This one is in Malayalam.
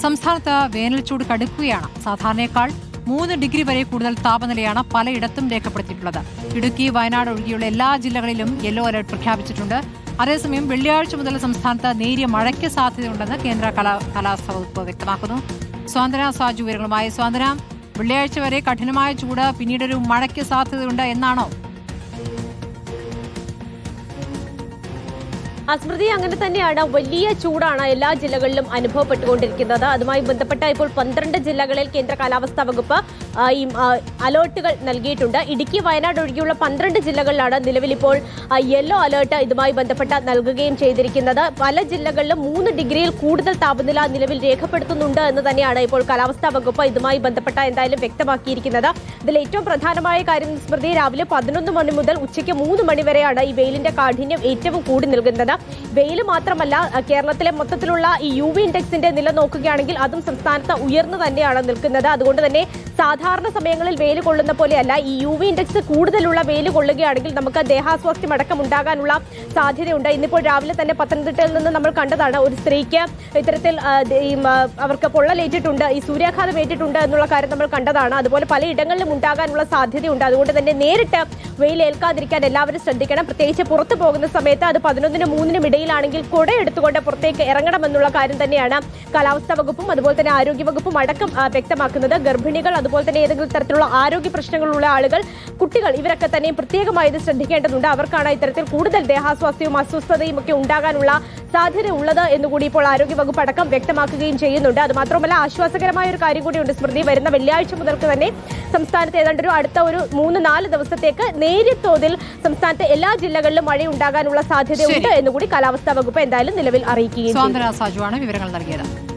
സംസ്ഥാനത്ത് വേനൽച്ചൂട് കടുക്കുകയാണ്. സാധാരണയേക്കാൾ 3 ഡിഗ്രി വരെ കൂടുതൽ താപനിലയാണ് പലയിടത്തും രേഖപ്പെടുത്തിയിട്ടുള്ളത്. ഇടുക്കി, വയനാട് ഒഴികെയുള്ള എല്ലാ ജില്ലകളിലും യെല്ലോ അലർട്ട് പ്രഖ്യാപിച്ചിട്ടുണ്ട്. അതേസമയം വെള്ളിയാഴ്ച മുതൽ സംസ്ഥാനത്ത് നേരിയ മഴയ്ക്ക് സാധ്യതയുണ്ടെന്ന് കേന്ദ്ര കാലാവസ്ഥാ വകുപ്പ് വ്യക്തമാക്കുന്നു. സ്വാതന്ത്ര്യ സാജു വിവരങ്ങളുമായി. സ്വാതന്ത്ര്യ, വെള്ളിയാഴ്ച വരെ കഠിനമായ ചൂട്, പിന്നീടൊരു മഴയ്ക്ക് സാധ്യതയുണ്ട് എന്നാണോ? സ്മൃതി, അങ്ങനെ തന്നെയാണ്. വലിയ ചൂടാണ് എല്ലാ ജില്ലകളിലും അനുഭവപ്പെട്ടുകൊണ്ടിരിക്കുന്നത്. അതുമായി ബന്ധപ്പെട്ട ഇപ്പോൾ 12 ജില്ലകളിൽ കേന്ദ്ര കാലാവസ്ഥാ വകുപ്പ് ഈ അലേർട്ടുകൾ നൽകിയിട്ടുണ്ട്. ഇടുക്കി, വയനാട് ഒഴികെയുള്ള 12 ജില്ലകളിലാണ് നിലവിൽ ഇപ്പോൾ യെല്ലോ അലേർട്ട് ഇതുമായി ബന്ധപ്പെട്ട നൽകുകയും ചെയ്തിരിക്കുന്നത്. പല ജില്ലകളിലും 3 ഡിഗ്രിയിൽ കൂടുതൽ താപനില നിലവിൽ രേഖപ്പെടുത്തുന്നുണ്ട് എന്ന് തന്നെയാണ് ഇപ്പോൾ കാലാവസ്ഥാ വകുപ്പ് ഇതുമായി ബന്ധപ്പെട്ട എന്തായാലും വ്യക്തമാക്കിയിരിക്കുന്നത്. ഇതിൽ ഏറ്റവും പ്രധാനമായ കാര്യം സ്മൃതി, രാവിലെ 11 മണി മുതൽ ഉച്ചയ്ക്ക് 3 മണി വരെയാണ് ഈ വെയിലിന്റെ കാഠിന്യം ഏറ്റവും കൂടി നിൽക്കുന്നത്. വെയിൽ മാത്രമല്ല, കേരളത്തിലെ മൊത്തത്തിലുള്ള ഈ UV ഇൻഡെക്സിന്റെ നില നോക്കുകയാണെങ്കിൽ അതും സംസ്ഥാനത്ത് ഉയർന്നു തന്നെയാണ് നിൽക്കുന്നത്. അതുകൊണ്ട് തന്നെ സാധാരണ സമയങ്ങളിൽ വെയിൽ കൊള്ളുന്ന പോലെയല്ല, ഈ UV ഇൻഡെക്സ് കൂടുതലുള്ള വെയിൽ കൊള്ളുകയാണെങ്കിൽ നമുക്ക് ദേഹാസ്വാസ്ഥ്യം അടക്കം ഉണ്ടാകാനുള്ള സാധ്യതയുണ്ട്. ഇന്നിപ്പോൾ രാവിലെ തന്നെ പത്തനംതിട്ടയിൽ നിന്ന് നമ്മൾ കണ്ടതാണ്, ഒരു സ്ത്രീക്ക് ഇത്തരത്തിൽ അവർക്ക് പൊള്ളലേറ്റിട്ടുണ്ട്, ഈ സൂര്യാഘാതം ഏറ്റിട്ടുണ്ട് എന്നുള്ള കാര്യം നമ്മൾ കണ്ടതാണ്. അതുപോലെ പലയിടങ്ങളിലും ഉണ്ടാകാനുള്ള സാധ്യതയുണ്ട്. അതുകൊണ്ട് തന്നെ നേരിട്ട് വെയിൽ ഏൽക്കാതിരിക്കാൻ എല്ലാവരും ശ്രദ്ധിക്കണം. പ്രത്യേകിച്ച് പുറത്തു പോകുന്ന സമയത്ത് അത് 11-നും 3-നും ഇടയിലാണെങ്കിൽ കുട എടുത്തുകൊണ്ട് പുറത്തേക്ക് ഇറങ്ങണമെന്നുള്ള കാര്യം തന്നെയാണ് കാലാവസ്ഥാ വകുപ്പും അതുപോലെ തന്നെ ആരോഗ്യ വകുപ്പും അടക്കം വ്യക്തമാക്കുന്നത്. ഗർഭിണികൾ, അതുപോലെ തന്നെ ഏതെങ്കിലും തരത്തിലുള്ള ആരോഗ്യ പ്രശ്നങ്ങളുള്ള ആളുകൾ, കുട്ടികൾ, ഇവരൊക്കെ തന്നെ പ്രത്യേകമായി ഇത് ശ്രദ്ധിക്കേണ്ടതുണ്ട്. അവർക്കാണ് ഇത്തരത്തിൽ കൂടുതൽ ദേഹാസ്വാസ്ഥ്യവും അസ്വസ്ഥതയും ഒക്കെ ഉണ്ടാകാനുള്ള സാധ്യത ഉള്ളത് എന്നുകൂടി ഇപ്പോൾ ആരോഗ്യ വകുപ്പ് അടക്കം വ്യക്തമാക്കുകയും ചെയ്യുന്നുണ്ട്. അത് മാത്രമല്ല, ആശ്വാസകരമായ ഒരു കാര്യം കൂടിയുണ്ട് സ്മൃതി. വരുന്ന വെള്ളിയാഴ്ച മുതൽക്ക് തന്നെ സംസ്ഥാനത്ത് ഏതാണ്ട് അടുത്ത ഒരു 3-4 ദിവസത്തേക്ക് നേരിയ തോതിൽ സംസ്ഥാനത്തെ എല്ലാ ജില്ലകളിലും മഴ ഉണ്ടാകാനുള്ള സാധ്യതയുണ്ട് എന്നുകൂടി കാലാവസ്ഥാ വകുപ്പ് എന്തായാലും നിലവിൽ അറിയിക്കുകയും ചെയ്തു. വിവരങ്ങൾ നൽകിയത്.